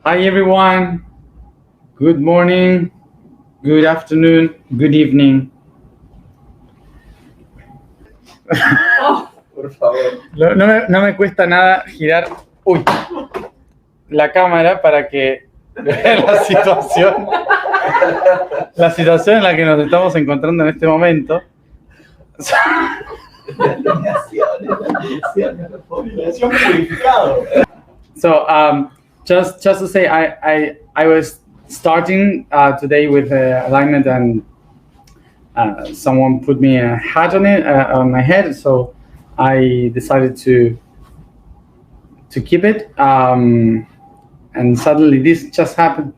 Hi everyone, good morning, good afternoon, good evening. Por favor. No me cuesta nada girar la cámara para que vean la situación en la que nos estamos encontrando en este momento. So just to say, I was starting today with alignment, and someone put me a hat on it on my head, so I decided to keep it. And suddenly this just happened.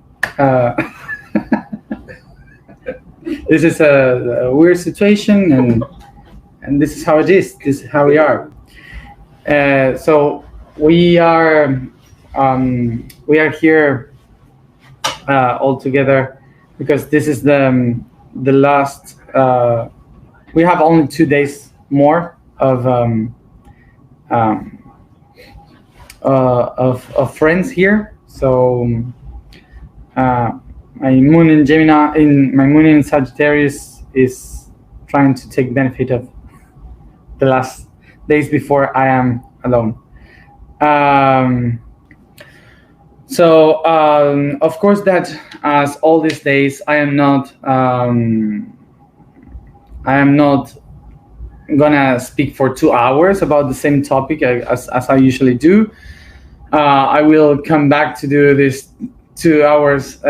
This is a weird situation, and this is how it is. This is how we are. So we are here all together because this is the last. We have only 2 days more of friends here. So my moon in Gemini, my moon in Sagittarius is trying to take benefit of the last days before I am alone. So of course that as all these days I am not gonna speak for 2 hours about the same topic as I usually do. I will come back to do this 2 hours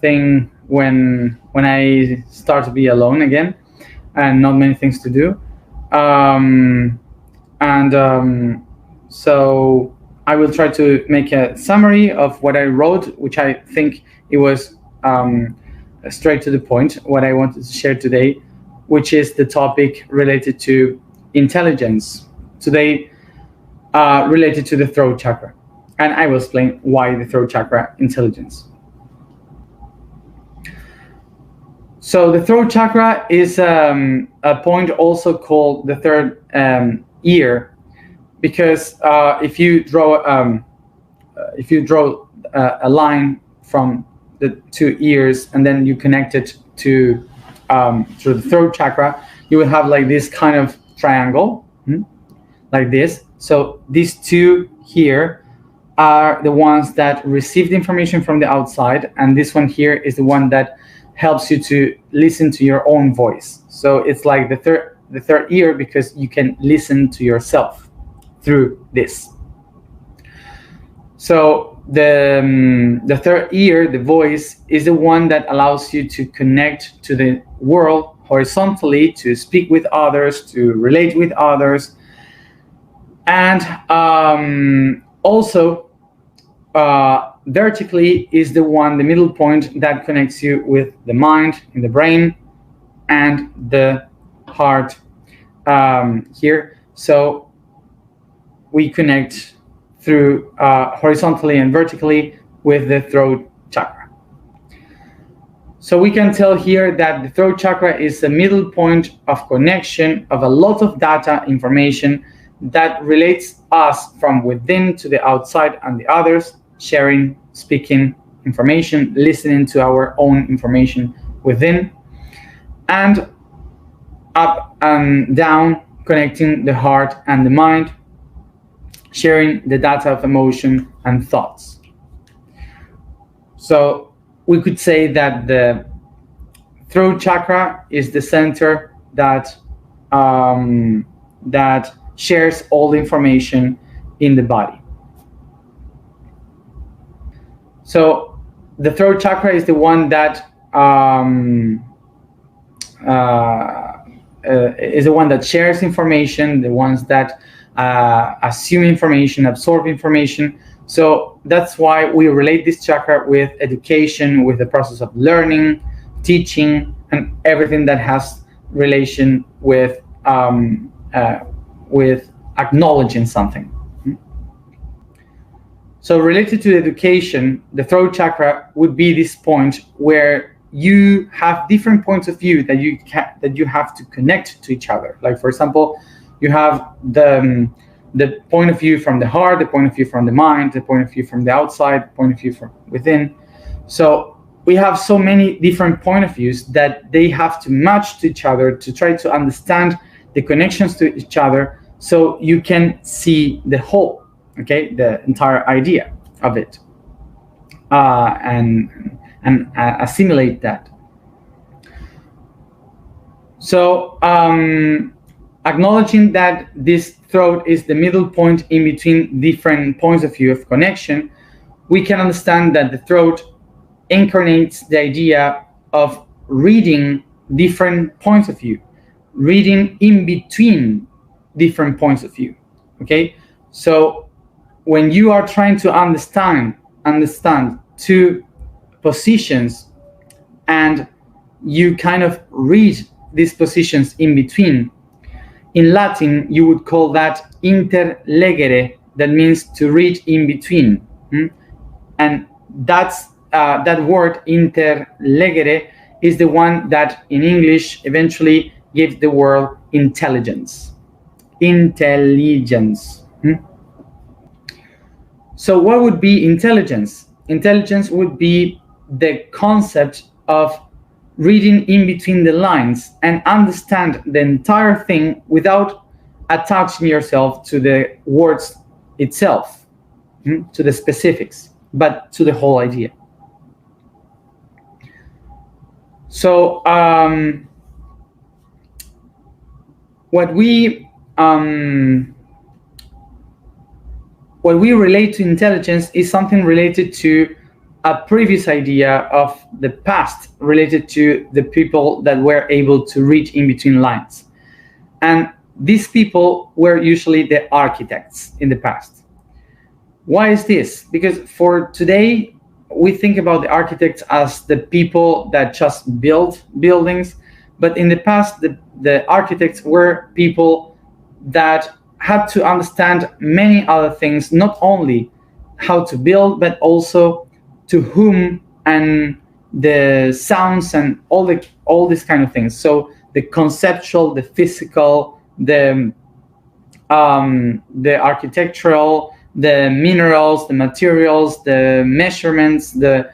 thing when I start to be alone again and not many things to do. So I will try to make a summary of what I wrote, which I think it was straight to the point, what I wanted to share today, which is the topic related to intelligence. Today, related to the throat chakra. And I will explain why the throat chakra intelligence. So the throat chakra is a point also called the third ear, because if you draw a line from the 2 ears and then you connect it to the throat chakra, you will have like this kind of triangle, like this. So these 2 here are the ones that receive the information from the outside, and this one here is the one that helps you to listen to your own voice. So it's like the third ear, because you can listen to yourself through this. So the third ear, the voice, is the one that allows you to connect to the world horizontally, to speak with others, to relate with others, and also vertically is the middle point that connects you with the mind in the brain and the heart here. So we connect through horizontally and vertically with the throat chakra. So we can tell here that the throat chakra is a middle point of connection of a lot of data, information that relates us from within to the outside and the others, sharing, speaking information, listening to our own information within, and up and down, connecting the heart and the mind, sharing the data of emotion and thoughts. So we could say that the throat chakra is the center that shares all the information in the body. So the throat chakra is the one that shares information, the ones that assume information, absorb information. So that's why we relate this chakra with education, with the process of learning, teaching, and everything that has relation with acknowledging something. So related to education, the throat chakra would be this point where you have different points of view that you have to connect to each other. Like, for example, you have the the point of view from the heart, the point of view from the mind, the point of view from the outside, the point of view from within. So we have so many different point of views that they have to match to each other to try to understand the connections to each other, so you can see the whole, okay, the entire idea of it, and assimilate that. So acknowledging that this throat is the middle point in between different points of view of connection, we can understand that the throat incarnates the idea of reading different points of view, reading in between different points of view. Okay, so when you are trying to understand two positions and you kind of read these positions in between, in Latin you would call that interlegere, that means to read in between. And that's that word interlegere is the one that in English eventually gives the word intelligence. Intelligence. So what would be intelligence? Intelligence would be the concept of reading in between the lines and understand the entire thing without attaching yourself to the words itself, to the specifics, but to the whole idea. So what we relate to intelligence is something related to a previous idea of the past, related to the people that were able to read in between lines. And these people were usually the architects in the past. Why is this? Because for today, we think about the architects as the people that just build buildings, but in the past, the architects were people that had to understand many other things, not only how to build, but also to whom and the sounds and all these kind of things. So the conceptual, the physical, the architectural, the minerals, the materials, the measurements, the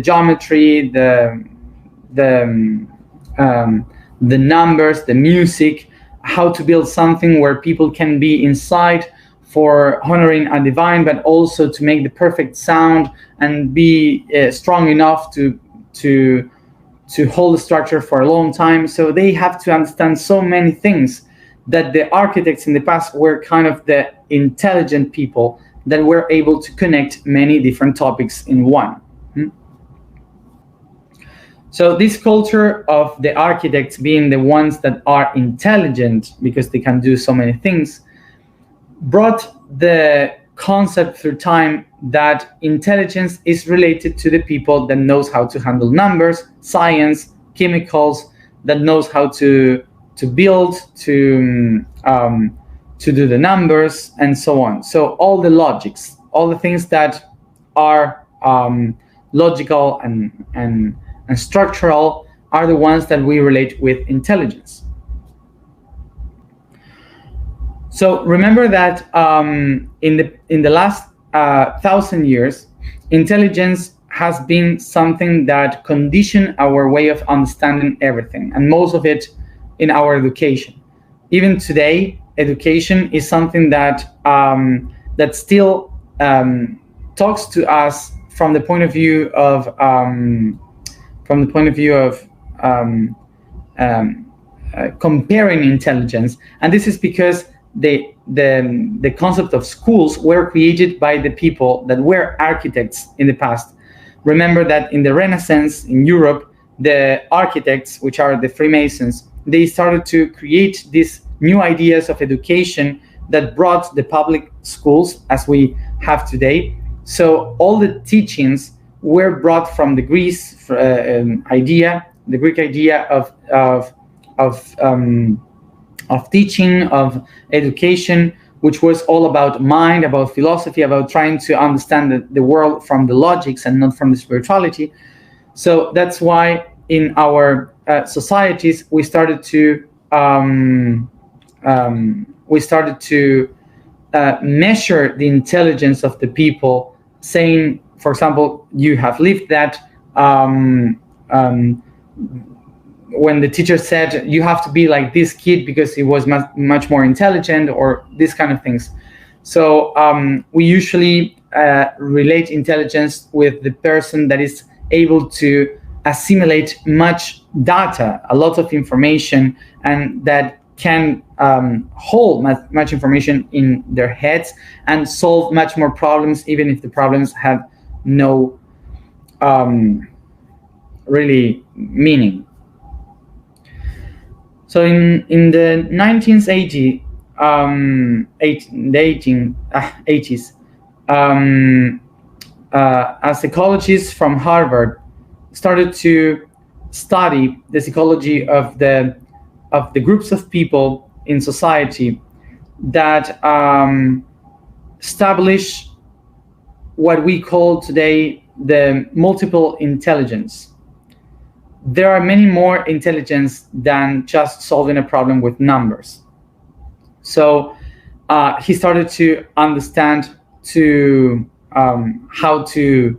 geometry, the numbers, the music, how to build something where people can be inside for honoring a divine, but also to make the perfect sound and be strong enough to hold the structure for a long time. So they have to understand so many things, that the architects in the past were kind of the intelligent people that were able to connect many different topics in one. So this culture of the architects being the ones that are intelligent because they can do so many things brought the concept through time that intelligence is related to the people that knows how to handle numbers, science, chemicals, that knows how to build, to do the numbers, and so on. So all the logics, all the things that are logical and structural are the ones that we relate with intelligence. So remember that in the last 1,000 years, intelligence has been something that conditioned our way of understanding everything, and most of it in our education. Even today, education is something that that still talks to us from the point of view of comparing intelligence, and this is because the concept of schools were created by the people that were architects in the past. Remember that in the Renaissance in Europe, the architects, which are the Freemasons, they started to create these new ideas of education that brought the public schools as we have today. So all the teachings were brought from the Greek idea of teaching, of education, which was all about mind, about philosophy, about trying to understand the world from the logics and not from the spirituality. So that's why in our societies we started to we started to measure the intelligence of the people, saying, for example, you have lived that. When the teacher said you have to be like this kid because he was much more intelligent, or these kind of things. So we usually relate intelligence with the person that is able to assimilate much data, a lot of information, and that can hold much information in their heads and solve much more problems, even if the problems have no really meaning. So in the 1980s, a psychologist from Harvard started to study the psychology of the groups of people in society that establish what we call today the multiple intelligence. There are many more intelligence than just solving a problem with numbers. So he started to understand how to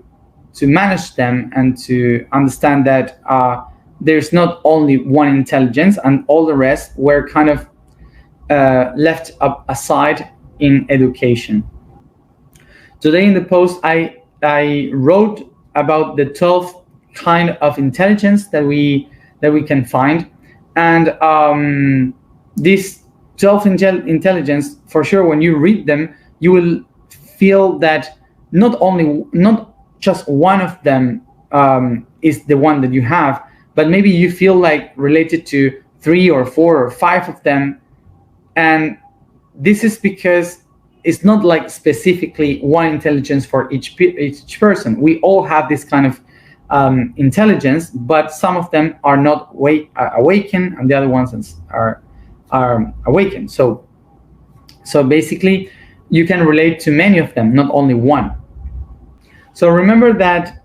manage them, and to understand that there's not only one intelligence, and all the rest were kind of left aside in education. Today in the post, I wrote about the 12 kind of intelligence that we can find, and this 12 intelligence, for sure, when you read them, you will feel that not just one of them is the one that you have, but maybe you feel like related to 3 or 4 or 5 of them. And this is because it's not like specifically one intelligence for each person. We all have this kind of intelligence, but some of them are not awakened, and the other ones are awakened. So basically, you can relate to many of them, not only one. So remember that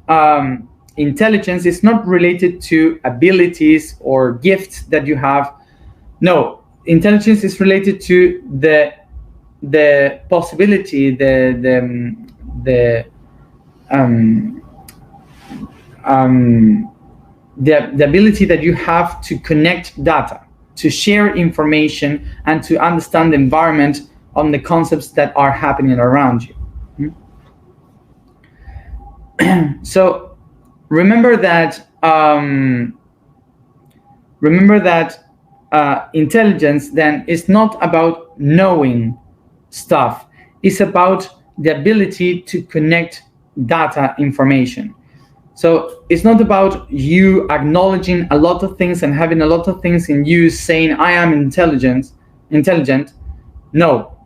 intelligence is not related to abilities or gifts that you have. No, intelligence is related to the possibility, the ability that you have to connect data, to share information, and to understand the environment on the concepts that are happening around you. So remember that intelligence then is not about knowing stuff. It's about the ability to connect data, information. So it's not about you acknowledging a lot of things and having a lot of things in you saying, I am intelligent. No.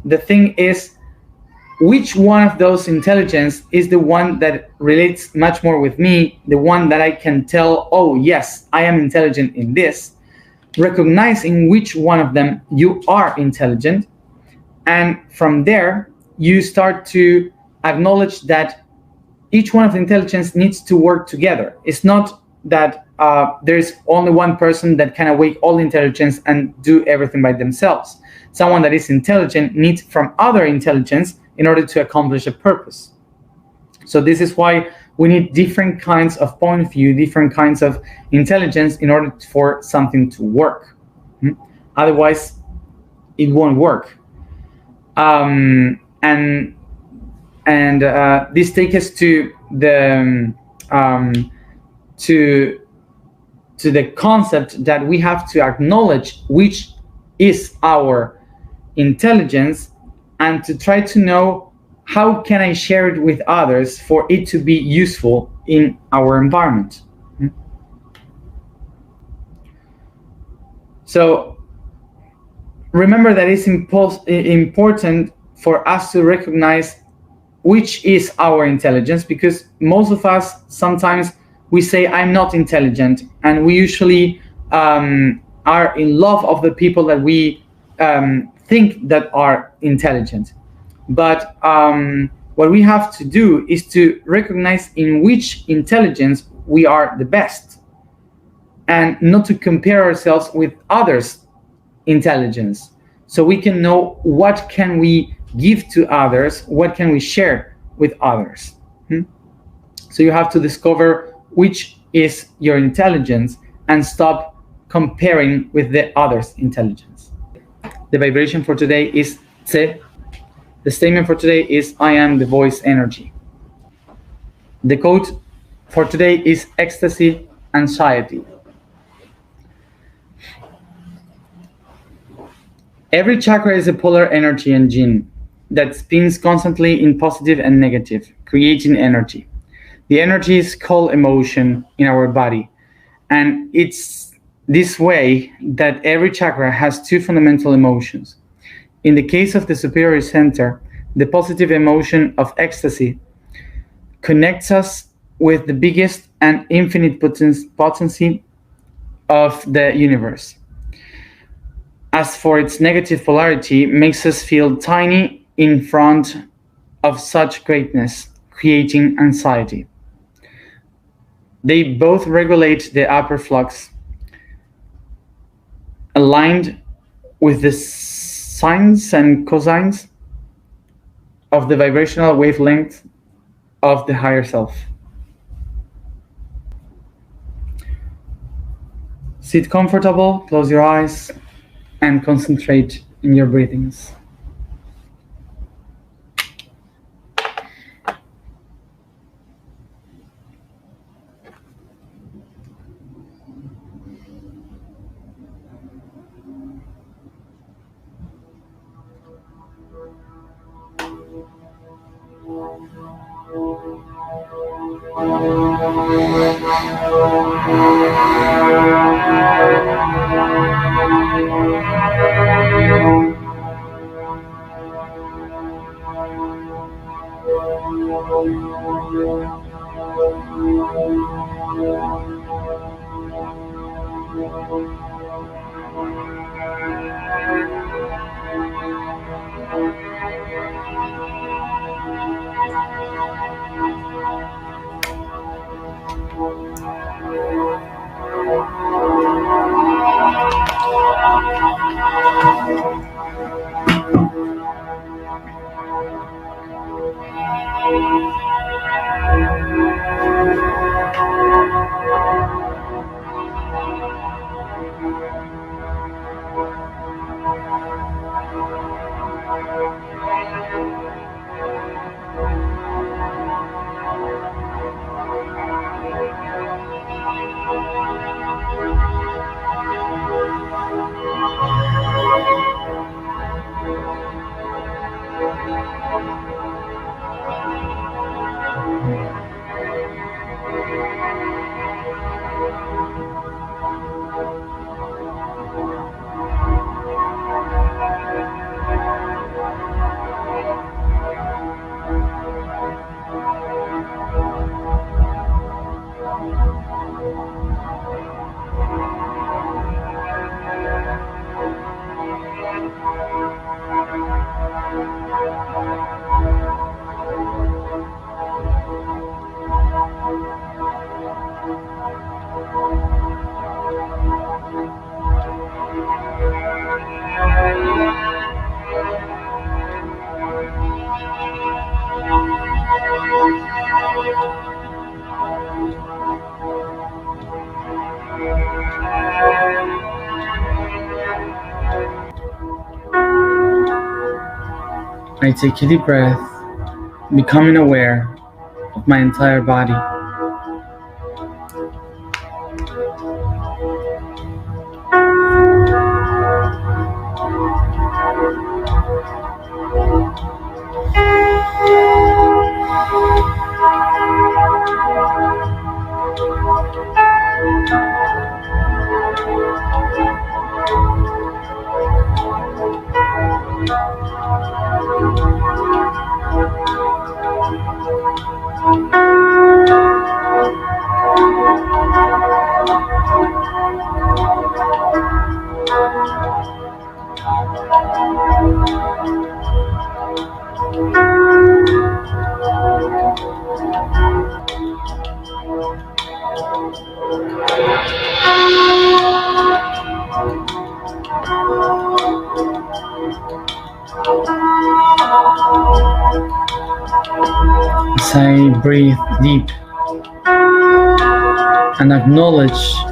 The thing is, which one of those intelligence is the one that relates much more with me, the one that I can tell, oh yes, I am intelligent in this, recognizing which one of them you are intelligent, and from there you start to acknowledge that each one of the intelligence needs to work together. It's not that there's only one person that can awake all intelligence and do everything by themselves. Someone that is intelligent needs from other intelligence in order to accomplish a purpose. So this is why we need different kinds of point of view, different kinds of intelligence in order for something to work. Otherwise, it won't work. And this takes us to the to the concept that we have to acknowledge which is our intelligence, and to try to know how can I share it with others for it to be useful in our environment. So remember that it's important for us to recognize which is our intelligence, because most of us sometimes we say I'm not intelligent, and we usually are in love of the people that we think that are intelligent. But what we have to do is to recognize in which intelligence we are the best, and not to compare ourselves with others' intelligence. so we can know what can we give to others, what can we share with others. So you have to discover which is your intelligence and stop comparing with the other's intelligence. The vibration for today is Tse. The statement for today is I am the voice energy. The quote for today is ecstasy, anxiety. Every chakra is a polar energy engine that spins constantly in positive and negative, creating energy. The energy is called emotion in our body, and it's this way that every chakra has two fundamental emotions. In the case of the superior center, the positive emotion of ecstasy connects us with the biggest and infinite potency of the universe. As for its negative polarity, makes us feel tiny in front of such greatness, creating anxiety. They both regulate the upper flux, aligned with the sines and cosines of the vibrational wavelength of the higher self. Sit comfortable, close your eyes, and concentrate in your breathings. I take a deep breath, becoming aware of my entire body. As I breathe deep and acknowledge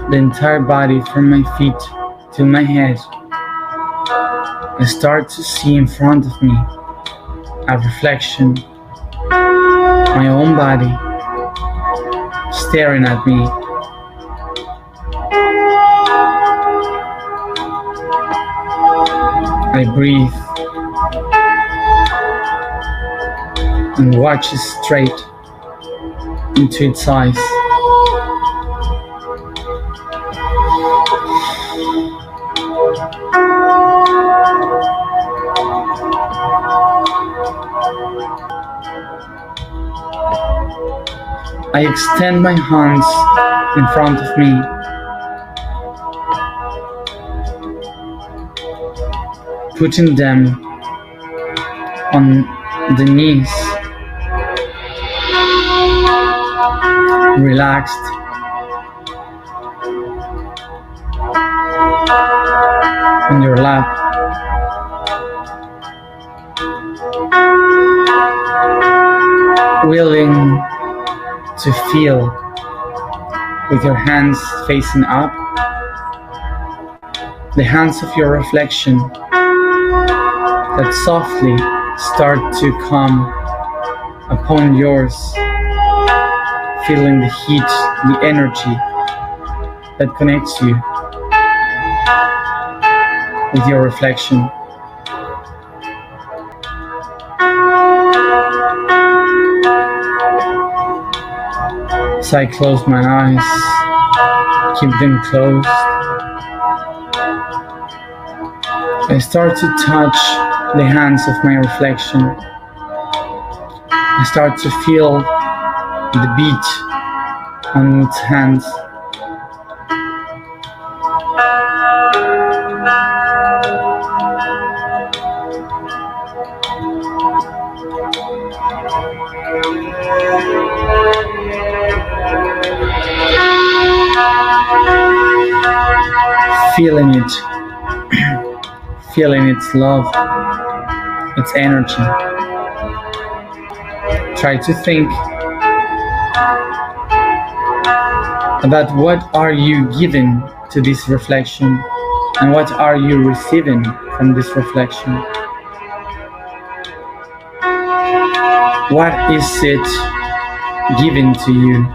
the entire body from my feet to my head, I start to see in front of me a reflection, my own body, staring at me. I breathe and watch straight into its eyes. I extend my hands in front of me, putting them on the knees, relaxed, on your lap. Willing to feel with your hands facing up, the hands of your reflection that softly start to come upon yours, feeling the heat, the energy that connects you with your reflection. As I close my eyes, keep them closed, I start to touch the hands of my reflection. I start to feel the beat on its hands. Feeling it, feeling its love, its energy. Try to think about what are you giving to this reflection and what are you receiving from this reflection. What is it giving to you?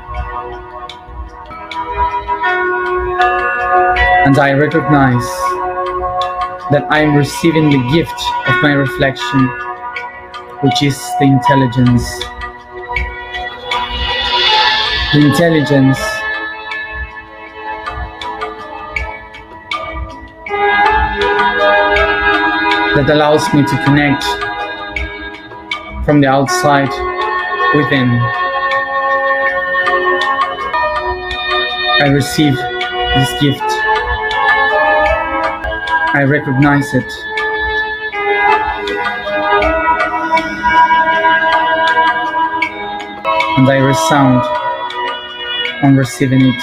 And I recognize that I am receiving the gift of my reflection, which is the intelligence. The intelligence that allows me to connect from the outside within. I receive this gift. I recognize it. And I resound on receiving it.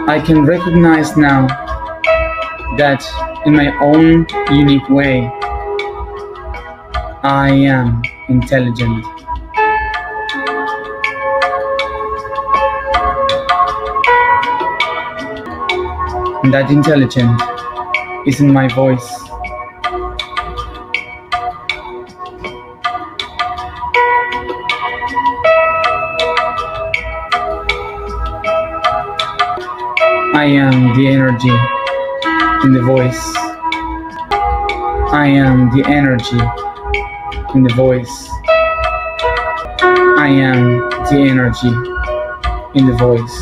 I can recognize now that in my own unique way, I am intelligent. And that intelligence is in my voice. I am the energy in the voice. I am the energy in the voice. I am the energy in the voice.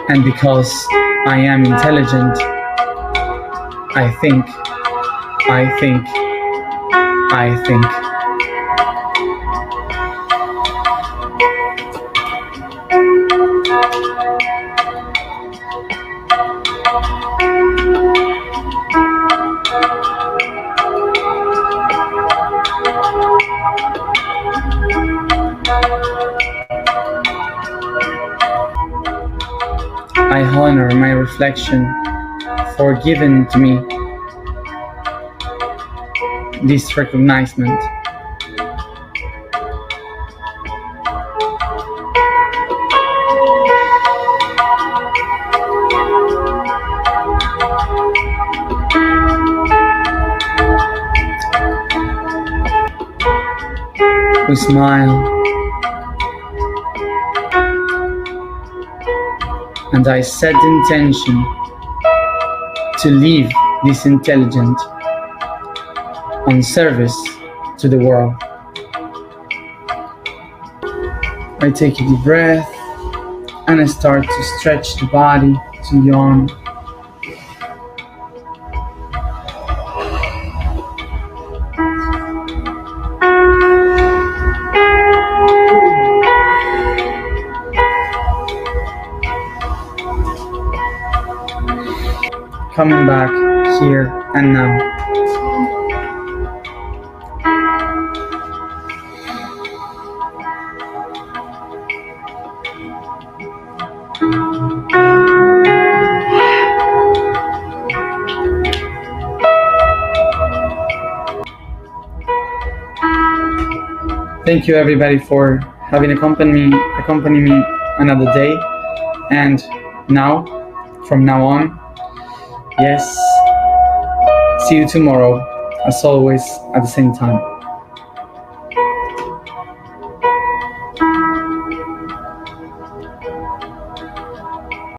And because I am intelligent, I think, I think, I think. I honor my reflection for giving to me this recognition. We smile, and I set the intention to leave this intelligent on service to the world. I take a deep breath and I start to stretch the body, to yawn. Coming back here and now. thank you everybody for having accompany me another day. And now, from now on, yes, see you tomorrow, as always, at the same time.